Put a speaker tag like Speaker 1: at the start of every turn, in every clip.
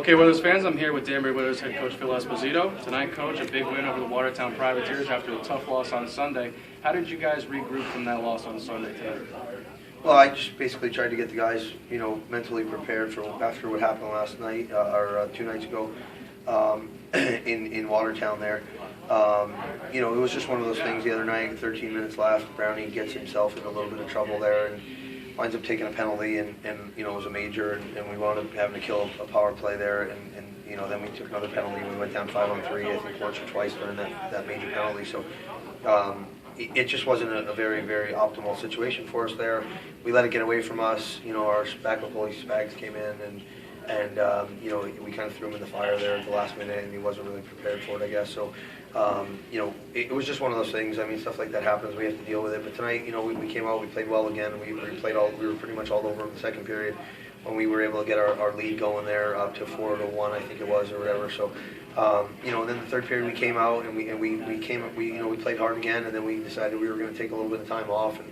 Speaker 1: Okay, Whalers fans, I'm here with Danbury Whalers head coach Phil Esposito. Tonight, coach, a big win over the Watertown Privateers after a tough loss on Sunday. How did you guys regroup from that loss on Sunday tonight?
Speaker 2: Well, I just basically tried to get the guys, mentally prepared for after what happened last night or 2 nights ago in Watertown there. It was just one of those things the other night. 13 minutes left, Brownie gets himself in a little bit of trouble there and winds up taking a penalty, and it was a major, and we wound up having to kill a power play there, and then we took another penalty. We went down 5-on-3, I think once or twice during that major penalty. So it just wasn't a very, very optimal situation for us there. We let it get away from us. Our backup goalie Spags came in, and we kind of threw him in the fire there at the last minute, and he wasn't really prepared for it, I guess. So it was just one of those things. I mean, stuff like that happens. We have to deal with it. But tonight, we came out, we played well again. We were pretty much all over in the second period when we were able to get our lead going there up to 4-1, I think it was, or whatever. So, and then the third period we came out and we played hard again, and then we decided we were going to take a little bit of time off, and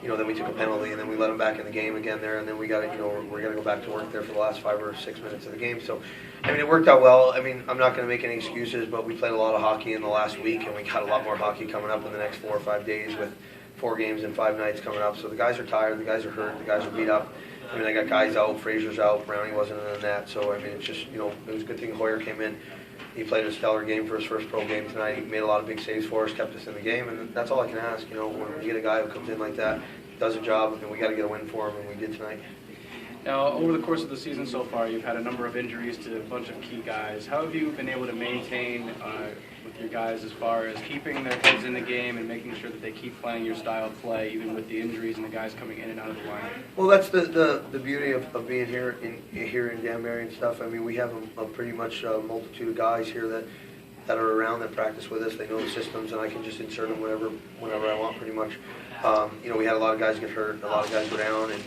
Speaker 2: then we took a penalty, and then we let them back in the game again there, and then we're going to go back to work there for the last 5 or 6 minutes of the game. So, I mean, it worked out well. I mean, I'm not going to make any excuses, but we played a lot of hockey in the last week, and we got a lot more hockey coming up in the next 4 or 5 days with 4 games and 5 nights coming up. So the guys are tired, the guys are hurt, the guys are beat up. I mean, I got guys out, Fraser's out, Brownie wasn't in the net, so I mean, it's just, it was a good thing Hoyer came in. He played a stellar game for his first pro game tonight. He made a lot of big saves for us, kept us in the game, and that's all I can ask. When you get a guy who comes in like that, does a job, and we got to get a win for him, and we did tonight.
Speaker 1: Now, over the course of the season so far, you've had a number of injuries to a bunch of key guys. How have you been able to maintain with your guys as far as keeping their heads in the game and making sure that they keep playing your style of play, even with the injuries and the guys coming in and out of the lineup?
Speaker 2: Well, that's the beauty of being here in Danbury and stuff. I mean, we have a pretty much multitude of guys here that are around, that practice with us. They know the systems, and I can just insert them whenever I want, pretty much. We had a lot of guys get hurt, a lot of guys go down, and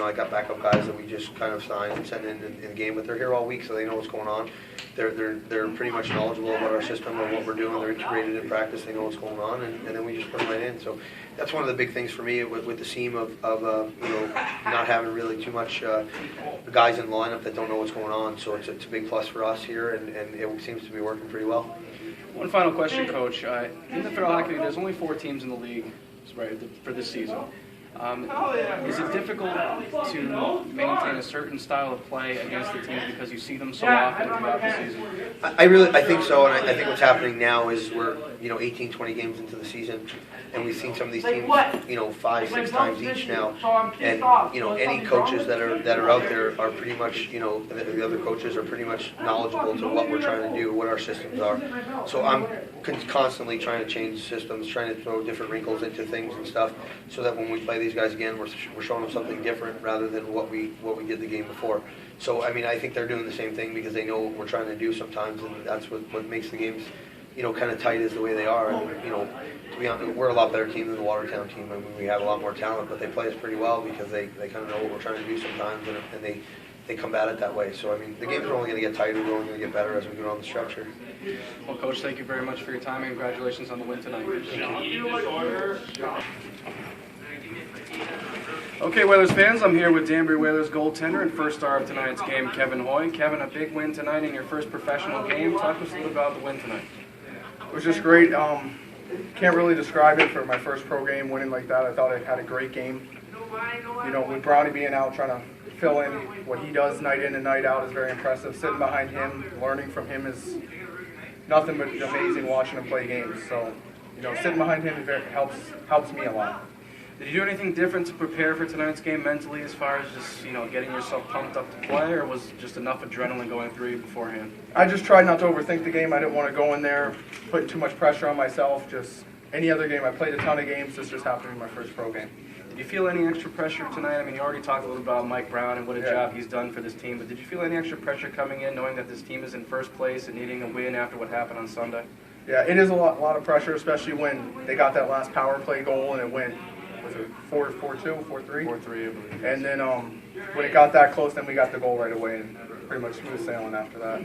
Speaker 2: I got backup guys that we just kind of signed and sent in the game, but they're here all week, so they know what's going on. They're pretty much knowledgeable about our system and what we're doing. They're integrated in practice. They know what's going on, and then we just put them right in. So that's one of the big things for me with the seam of not having really too much guys in the lineup that don't know what's going on. So it's a big plus for us here, and it seems to be working pretty well.
Speaker 1: One final question, Coach. In the Federal Hockey League, there's only 4 teams in the league for this season. Is it difficult to maintain a certain style of play against the teams because you see them so often throughout the season?
Speaker 2: I think so, and I think what's happening now is we're 18, 20 games into the season, and we've seen some of these teams 5, 6 times each now, and any coaches that are out there are pretty much the other coaches are pretty much knowledgeable to what we're trying to do, what our systems are. So I'm constantly trying to change systems, trying to throw different wrinkles into things and stuff, so that when we play these guys again, we're showing them something different rather than what we did the game before. So I mean, I think they're doing the same thing because they know what we're trying to do sometimes, and that's what makes the games kind of tight is the way they are. And to be honest, we're a lot better team than the Watertown team. I mean, we have a lot more talent, but they play us pretty well because they kind of know what we're trying to do sometimes, and they combat it that way. So, I mean, the games are only going to get tighter. We're only going to get better as we go down the stretch here.
Speaker 1: Well, Coach, thank you very much for your time, and congratulations on the win tonight. Thank you. Okay, Whalers fans, I'm here with Danbury Whalers goaltender and first star of tonight's game, Kevin Hoy. Kevin, a big win tonight in your first professional game. Talk to us a little about the win tonight.
Speaker 3: It was just great. Can't really describe it for my first pro game winning like that. I thought I had a great game. With Brownie being out trying to fill in what he does night in and night out is very impressive. Sitting behind him, learning from him is nothing but amazing watching him play games. So, sitting behind him helps me a lot.
Speaker 1: Did you do anything different to prepare for tonight's game mentally as far as just, getting yourself pumped up to play, or was just enough adrenaline going through you beforehand?
Speaker 3: I just tried not to overthink the game. I didn't want to go in there putting too much pressure on myself. Just any other game. I played a ton of games. This just happened to be my first pro game.
Speaker 1: Did you feel any extra pressure tonight? I mean, you already talked a little about Mike Brown and what a job he's done for this team, but did you feel any extra pressure coming in knowing that this team is in first place and needing a win after what happened on Sunday?
Speaker 3: Yeah, it is a lot of pressure, especially when they got that last power play goal and it went, was it 4-2, 4-3?
Speaker 1: 4-3, I believe.
Speaker 3: And then when it got that close, then we got the goal right away and pretty much smooth sailing after that.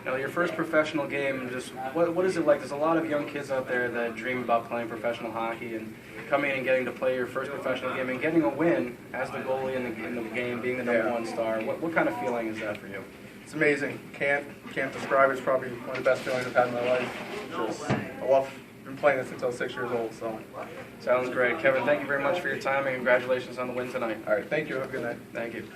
Speaker 1: Now, your first professional game, just what is it like? There's a lot of young kids out there that dream about playing professional hockey, and coming in and getting to play your first professional game and getting a win as the goalie in the game, being the number one star. What kind of feeling is that for you?
Speaker 3: It's amazing. Can't describe it. It's probably one of the best feelings I've had in my life. Been playing this since I was 6 years old. So.
Speaker 1: Sounds great. Kevin, thank you very much for your time and congratulations on the win tonight.
Speaker 3: All right. Thank you. Have a good night.
Speaker 1: Thank you.